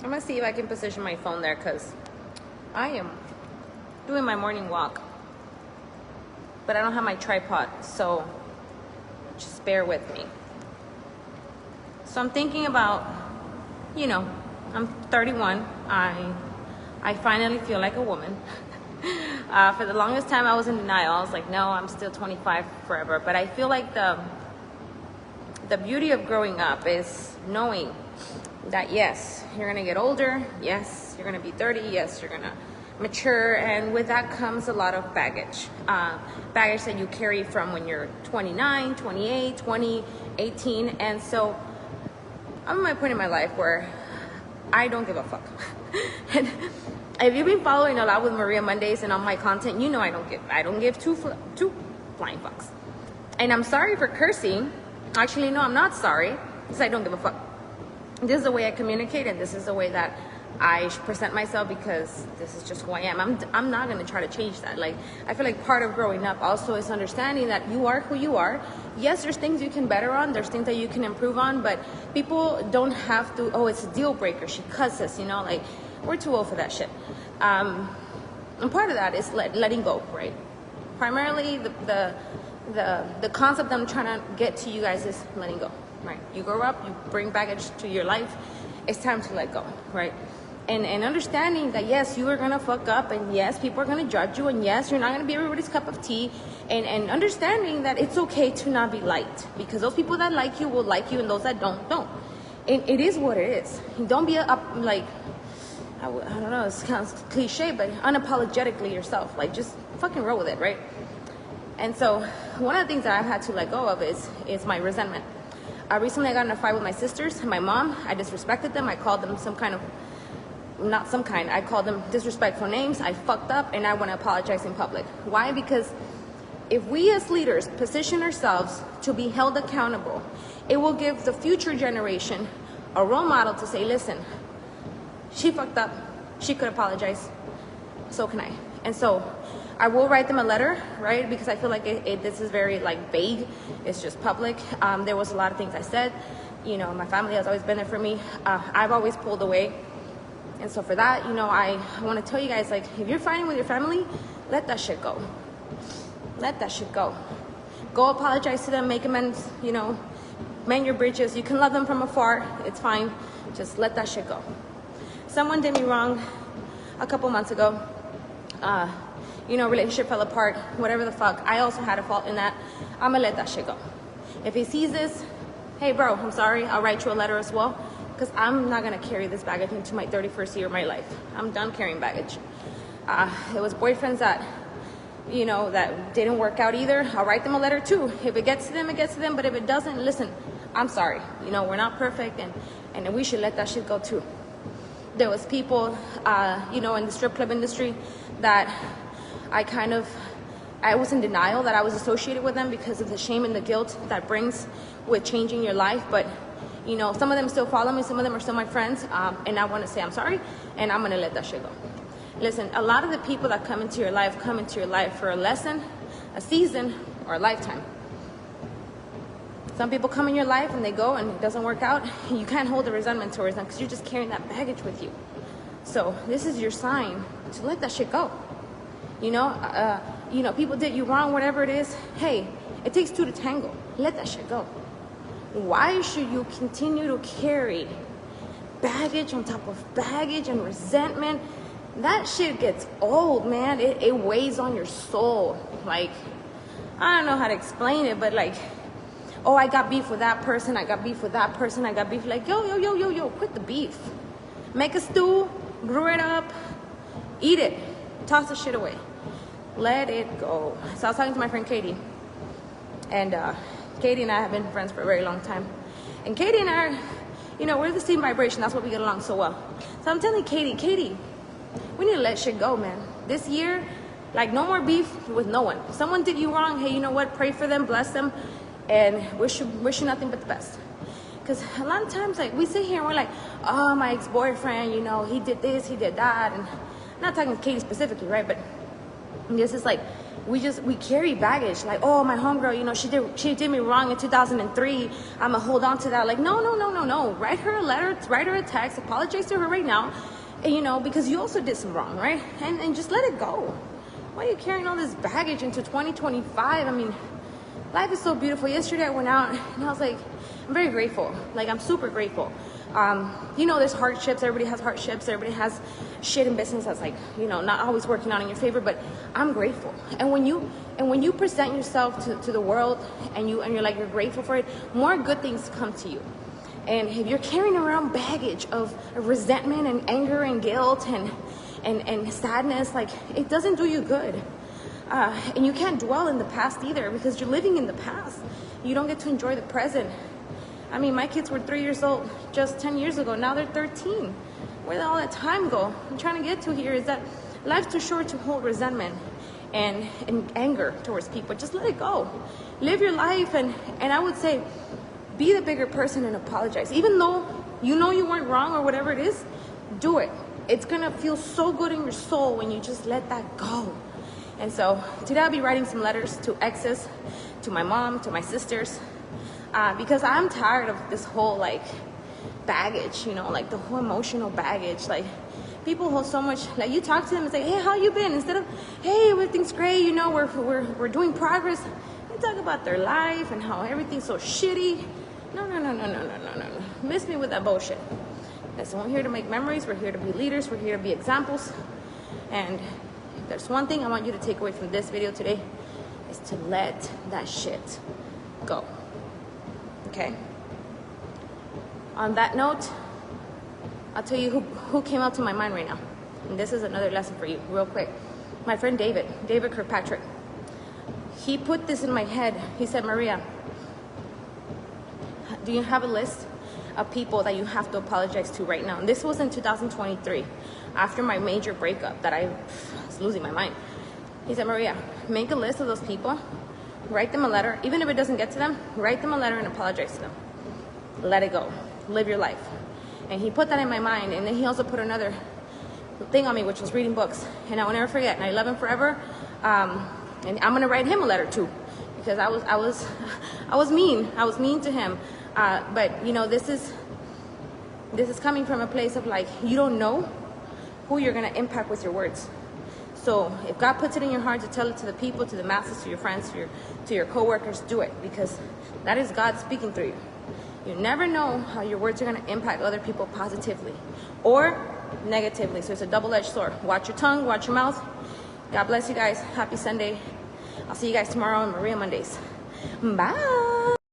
I'm gonna see if I can position my phone there because I am doing my morning walk, but I don't have my tripod, so just bear with me. So I'm thinking about, I'm 31. I finally feel like a woman. For the longest time, I was in denial. I was like, no, I'm still 25 forever. But I feel like the beauty of growing up is knowing that, yes, you're going to get older. Yes, you're going to be 30. Yes, you're going to mature. And with that comes a lot of baggage. Baggage that you carry from when you're 29, 28, 20, 18. And so I'm at my point in my life where I don't give a fuck. And if you've been following a lot with Maria Mondays and on my content, you know I don't give two flying fucks. And I'm sorry for cursing. Actually, no, I'm not sorry, because I don't give a fuck. This is the way I communicate, and this is the way that I present myself, because this is just who I am. I'm not going to try to change that. Like, I feel like part of growing up also is understanding that you are who you are. Yes, there's things you can better on, there's things that you can improve on, but people don't have to, oh, it's a deal breaker, she cusses, like, we're too old for that shit. And part of that is letting go, right? Primarily, the concept I'm trying to get to you guys is letting go, right? You grow up, you bring baggage to your life, it's time to let go, right? And understanding that, yes, you are going to fuck up, and yes, people are going to judge you, and yes, you're not going to be everybody's cup of tea, and understanding that it's okay to not be liked, because those people that like you will like you, and those that don't. And it is what it is. Don't be I don't know, it sounds cliche, but unapologetically yourself. Like, just fucking roll with it, right? And so one of the things that I've had to let go of is my resentment. Recently I got in a fight with my sisters and my mom. I disrespected them. I called them I called them disrespectful names. I fucked up, and I want to apologize in public. Why? Because if we as leaders position ourselves to be held accountable, it will give the future generation a role model to say, listen, she fucked up, she could apologize, so can I. And so I will write them a letter, right? Because I feel like this is very vague. It's just public. There was a lot of things I said. My family has always been there for me. I've always pulled away. And so for that, I want to tell you guys, if you're fighting with your family, let that shit go. Let that shit go. Go apologize to them, make amends, mend your bridges. You can love them from afar. It's fine. Just let that shit go. Someone did me wrong a couple months ago. Relationship fell apart, whatever the fuck. I also had a fault in that. I'm gonna let that shit go. If he sees this, hey bro, I'm sorry. I'll write you a letter as well, because I'm not gonna carry this baggage into my 31st year of my life. I'm done carrying baggage. It was boyfriends that didn't work out either. I'll write them a letter too. If it gets to them, it gets to them. But if it doesn't, listen, I'm sorry. We're not perfect, and we should let that shit go too. There was people, in the strip club industry that I was in denial that I was associated with them because of the shame and the guilt that brings with changing your life. But, some of them still follow me. Some of them are still my friends. And I want to say I'm sorry, and I'm going to let that shit go. Listen, a lot of the people that come into your life for a lesson, a season, or a lifetime. Some people come in your life and they go and it doesn't work out. You can't hold the resentment towards them because you're just carrying that baggage with you. So this is your sign to let that shit go. People did you wrong, whatever it is. Hey, it takes two to tango. Let that shit go. Why should you continue to carry baggage on top of baggage and resentment? That shit gets old, man. It weighs on your soul. I don't know how to explain it, but oh, I got beef with that person, I got beef with that person, I got beef. Yo, quit the beef. Make a stew, brew it up, eat it, toss the shit away. Let it go. So I was talking to my friend Katie, and Katie and I have been friends for a very long time. And Katie and I are, we're the same vibration, that's why we get along so well. So I'm telling Katie, we need to let shit go, man. This year, no more beef with no one. If someone did you wrong, hey, you know what, pray for them, bless them, and wish you nothing but the best. Because a lot of times, we sit here and we're like, oh, my ex-boyfriend, he did this, he did that. And I'm not talking to Katie specifically, right? But this is we carry baggage. Like, oh, my homegirl, you know, she did me wrong in 2003. I'm gonna hold on to that. Like, no. Write her a letter, write her a text, apologize to her right now, and, you know, because you also did some wrong, right? And just let it go. Why are you carrying all this baggage into 2025? I mean, life is so beautiful. Yesterday I went out and I was like, I'm very grateful. Like, I'm super grateful. You know, there's hardships. Everybody has hardships. Everybody has shit in business that's like, you know, not always working out in your favor, but I'm grateful. And when you present yourself to the world and you're like, you're grateful for it, more good things come to you. And if you're carrying around baggage of resentment and anger and guilt and sadness, like, it doesn't do you good. And you can't dwell in the past either, because you're living in the past. You don't get to enjoy the present. I mean, my kids were 3 years old just 10 years ago. Now they're 13. Where did all that time go? I'm trying to get to here is that life's too short to hold resentment and anger towards people. Just let it go. Live your life, and I would say, be the bigger person and apologize. Even though you know you weren't wrong or whatever it is, do it. It's gonna feel so good in your soul when you just let that go. And so today I'll be writing some letters to exes, to my mom, to my sisters, because I'm tired of this whole like baggage, you know, like the whole emotional baggage. Like, people hold so much, like, you talk to them and say, hey, how you been? Instead of, hey, everything's great, you know, we're doing progress. They talk about their life and how everything's so shitty. No. Miss me with that bullshit. Listen, we're here to make memories. We're here to be leaders. We're here to be examples. And if there's one thing I want you to take away from this video today, is to let that shit go. Okay? On that note, I'll tell you who came out to my mind right now. And this is another lesson for you, real quick. My friend David Kirkpatrick. He put this in my head. He said, Maria, do you have a list of people that you have to apologize to right now? And this was in 2023, after my major breakup that I was losing my mind. He said, Maria, make a list of those people, write them a letter. Even if it doesn't get to them, write them a letter and apologize to them. Let it go. Live your life. And he put that in my mind. And then he also put another thing on me, which was reading books. And I will never forget. And I love him forever. And I'm gonna write him a letter too, because I was mean. I was mean to him. But you know, this is coming from a place of like, you don't know who you're gonna impact with your words. So if God puts it in your heart to tell it to the people, to the masses, to your friends, to your coworkers, do it, because that is God speaking through you. You never know how your words are gonna impact other people positively or negatively. So it's a double-edged sword. Watch your tongue, watch your mouth. God bless you guys. Happy Sunday. I'll see you guys tomorrow on Maria Mondays. Bye.